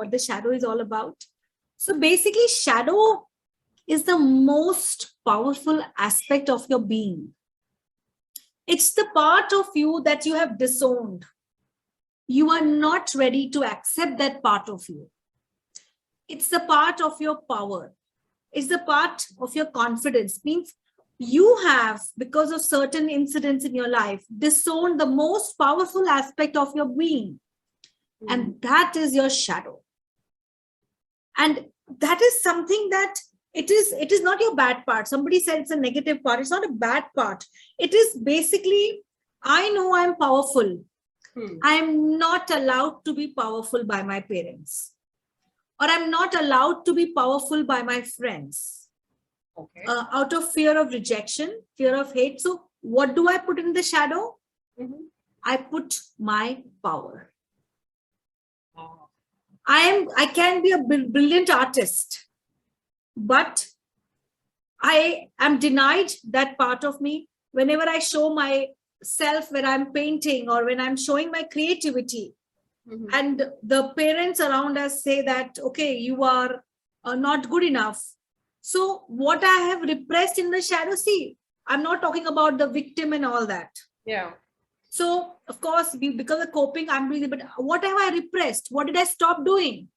what the shadow is all about. So basically, shadow is the most powerful aspect of your being. It's the part of you that you have disowned. You are not ready to accept that part of you. It's the part of your power. It's the part of your confidence. Means you have, because of certain incidents in your life, disowned the most powerful aspect of your being. And that is your shadow. And that is something that it is not your bad part. Somebody said it's a negative part. It's not a bad part. It is basically, I know I'm powerful. I'm not allowed to be powerful by my parents. Or I'm not allowed to be powerful by my friends. Okay. Out of fear of rejection, fear of hate. So what do I put in the shadow? I put my power. I can be a brilliant artist, but I am denied that part of me. Whenever I show myself when I'm painting or when I'm showing my creativity, and the parents around us say that, okay, you are not good enough. So what I have repressed in the shadow, see, I'm not talking about the victim and all that. Yeah. So, of course, because of coping, I'm doing it. But what have I repressed? What did I stop doing?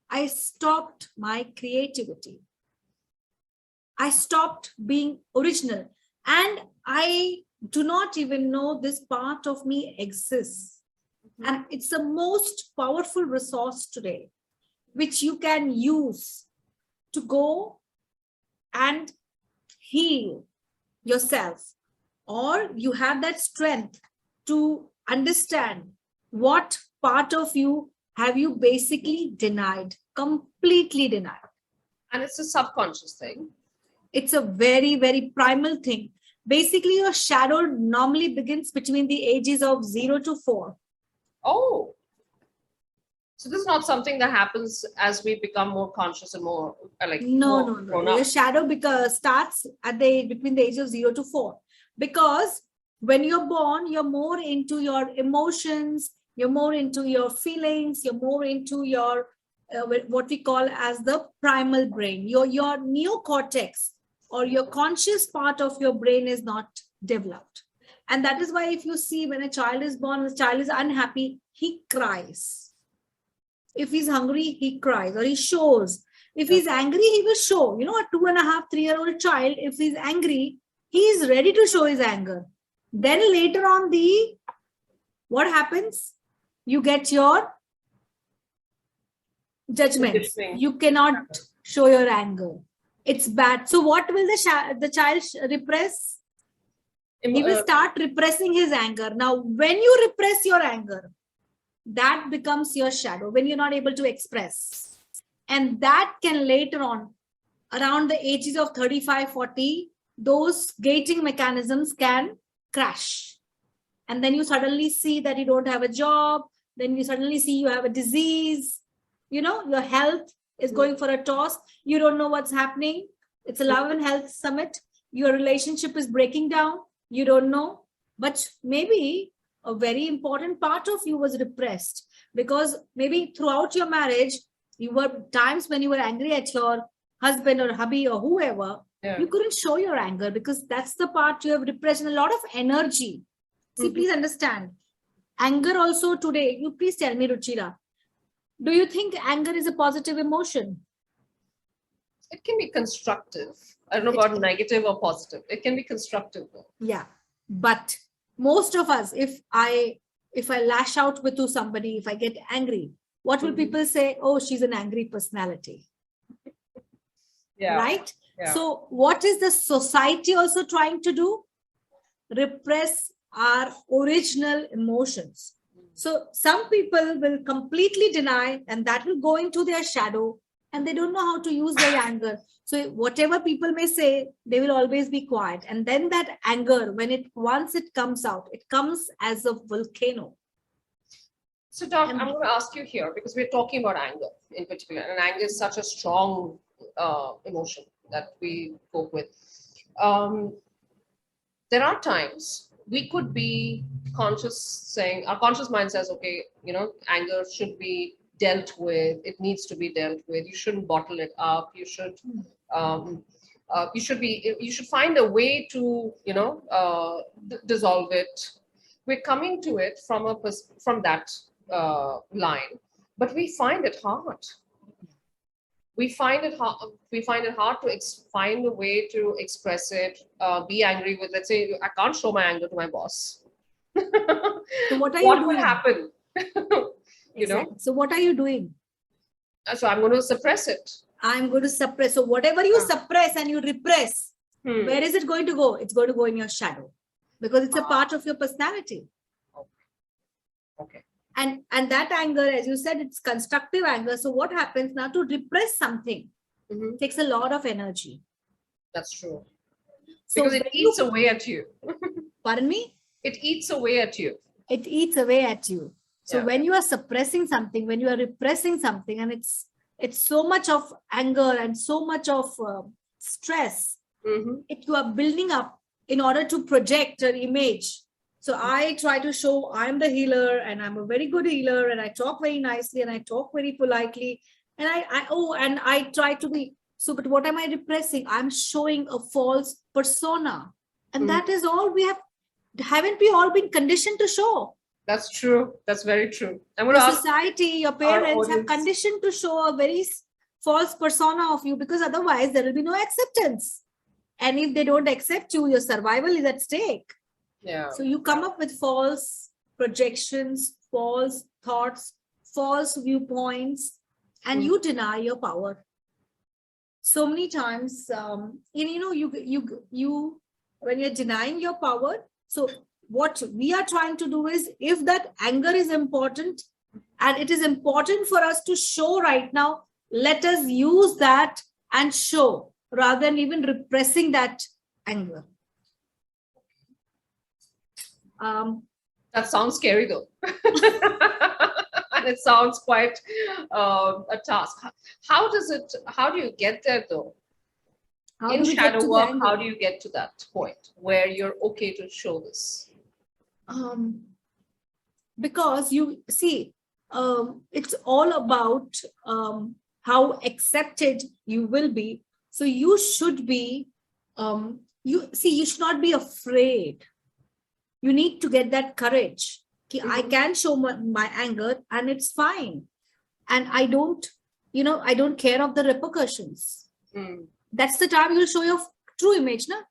I stopped my creativity. I stopped being original. And I do not even know this part of me exists. And it's the most powerful resource today, which you can use to go and heal yourself. Or you have that strength to understand what part of you have you basically denied, completely denied. And it's a subconscious thing. It's a very, very primal thing. Basically, your shadow normally begins between the ages of 0 to 4. Oh. So this is not something that happens as we become more conscious and more like no. Your shadow starts at between the age of 0 to 4. Because when you're born, you're more into your emotions, you're more into your feelings, you're more into your what we call as the primal brain. Your neocortex or your conscious part of your brain is not developed. And that is why if you see when a child is born, the child is unhappy, he cries. If he's hungry, he cries or he shows. If he's angry, he will show. You know, a 2.5, 3-year-old child, if he's angry, he is ready to show his anger. Then later on, what happens? You get your judgment. You cannot show your anger. It's bad. So what will the child repress? He will start repressing his anger. Now, when you repress your anger, that becomes your shadow when you're not able to express. And that can later on, around the ages of 35, 40, those gating mechanisms can crash. And then you suddenly see that you don't have a job. Then you suddenly see you have a disease. You know, your health is going for a toss. You don't know what's happening. It's a love and health summit. Your relationship is breaking down. You don't know. But maybe a very important part of you was repressed because maybe throughout your marriage, you were times when you were angry at your husband or hubby or whoever. Yeah. You couldn't show your anger because that's the part you have repressed and a lot of energy. See, please understand. Anger also today, you please tell me, Ruchira, do you think anger is a positive emotion? It can be constructive. I don't know about negative or positive. It can be constructive though. Yeah. But most of us, if I lash out to somebody, if I get angry, what will people say? Oh, she's an angry personality. Yeah. Right? Yeah. So what is the society also trying to do? Repress our original emotions. So some people will completely deny and that will go into their shadow and they don't know how to use their anger. So whatever people may say, they will always be quiet. And then that anger, once it comes out, it comes as a volcano. So Doc, I'm going to ask you here because we're talking about anger in particular, and anger is such a strong emotion that we cope with. There are times we could be conscious saying, our conscious mind says, okay, you know, anger should be dealt with. It needs to be dealt with. You shouldn't bottle it up. You should you should find a way to dissolve it. We're coming to it from that line, but we find it hard. We find it hard. We find it hard to find a way to express it. Be angry with. Let's say I can't show my anger to my boss. So what are you What doing? would happen? Exactly. So what are you doing? So I'm going to suppress it. I'm going to suppress. So whatever you suppress and you repress, where is it going to go? It's going to go in your shadow because it's a part of your personality. Okay. And that anger, as you said, it's constructive anger. So what happens now to repress something takes a lot of energy. That's true. So because it eats away at you. Pardon me? It eats away at you. It eats away at you. So when you are suppressing something, when you are repressing something, and it's so much of anger and so much of stress, you are building up in order to project an image. So I try to show I'm the healer and I'm a very good healer and I talk very nicely and I talk very politely and I try to be. So, but what am I repressing? I'm showing a false persona, and that is all we have. Haven't we all been conditioned to show? That's true. That's very true. I'm going The to ask society, your parents have conditioned to show a very false persona of you because otherwise there will be no acceptance. And if they don't accept you, your survival is at stake. Yeah. So you come up with false projections, false thoughts, false viewpoints, and you deny your power. So many times, you when you're denying your power. So what we are trying to do is, if that anger is important and it is important for us to show right now, let us use that and show rather than even repressing that anger. That sounds scary though. And it sounds quite a task. How do you get there though? In shadow work, how do you get to that point where you're okay to show this? Because you see, it's all about how accepted you will be. So you should be, you should not be afraid. You need to get that courage. I can show my anger and it's fine. And I don't care of the repercussions. That's the time you'll show your true image, na?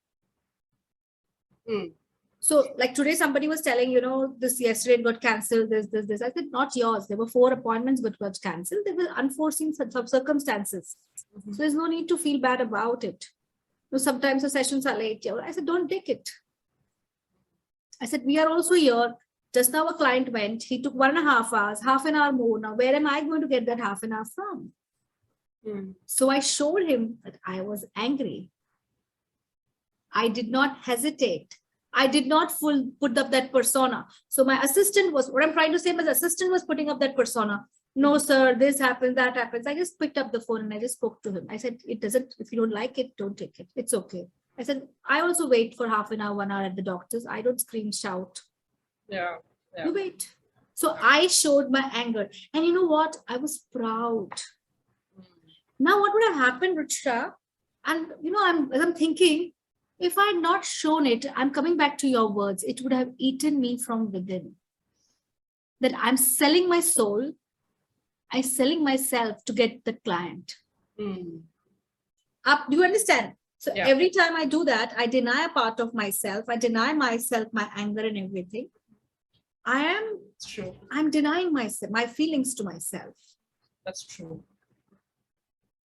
So like today, somebody was telling, this yesterday it got cancelled, this. I said, not yours. There were 4 appointments but got cancelled. There were unforeseen circumstances. So there's no need to feel bad about it. Sometimes the sessions are late. I said, don't take it. I said, we are also here. Just now a client went, he took 1.5 hours, half an hour more. Now, where am I going to get that half an hour from? So I showed him that I was angry. I did not hesitate. I did not put up that persona. So my assistant was, what I'm trying to say, my assistant was putting up that persona. No, sir, this happens, that happens. I just picked up the phone and I just spoke to him. I said, it doesn't, if you don't like it, don't take it. It's okay. I said, I also wait for half an hour, 1 hour at the doctor's. I don't scream, shout. Yeah. You wait. So I showed my anger. And you know what? I was proud. Now, what would have happened, Ruchita? And, I'm thinking, if I had not shown it, I'm coming back to your words, it would have eaten me from within. That I'm selling my soul. I'm selling myself to get the client. Do you understand? So every time I do that, I deny a part of myself. I deny myself, my anger and everything. I'm denying myself, my feelings to myself. That's true.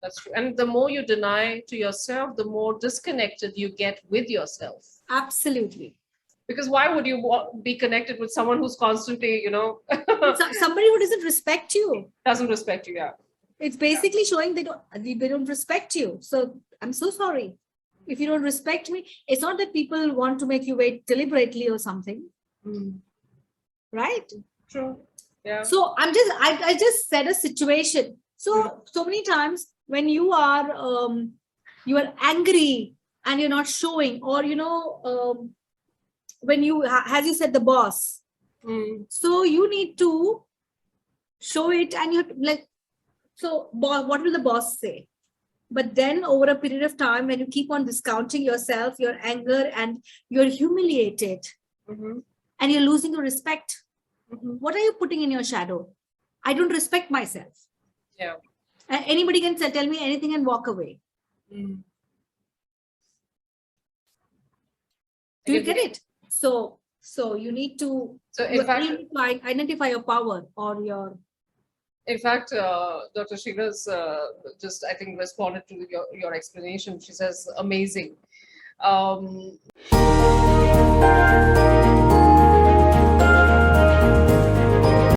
That's true. And the more you deny to yourself, the more disconnected you get with yourself. Absolutely. Because why would you be connected with someone who's constantly, somebody who doesn't respect you. Doesn't respect you, yeah. It's basically showing they don't respect you. So I'm so sorry. If you don't respect me, it's not that people want to make you wait deliberately or something. Right? True. Yeah. So I just said a situation. So many times when you are angry and you're not showing, or when you, as you said, the boss. So you need to show it, and you like, so what will the boss say? But then over a period of time, when you keep on discounting yourself, your anger, and you're humiliated, Mhm. and you're losing your respect, Mhm. what are you putting in your shadow? I don't respect myself. Yeah. Anybody can tell me anything and walk away. Mm. Do you Again, get it? So you need to so in fact, identify your power or your. Dr. Sheila's just, I think, responded to your explanation. She says, amazing. Um,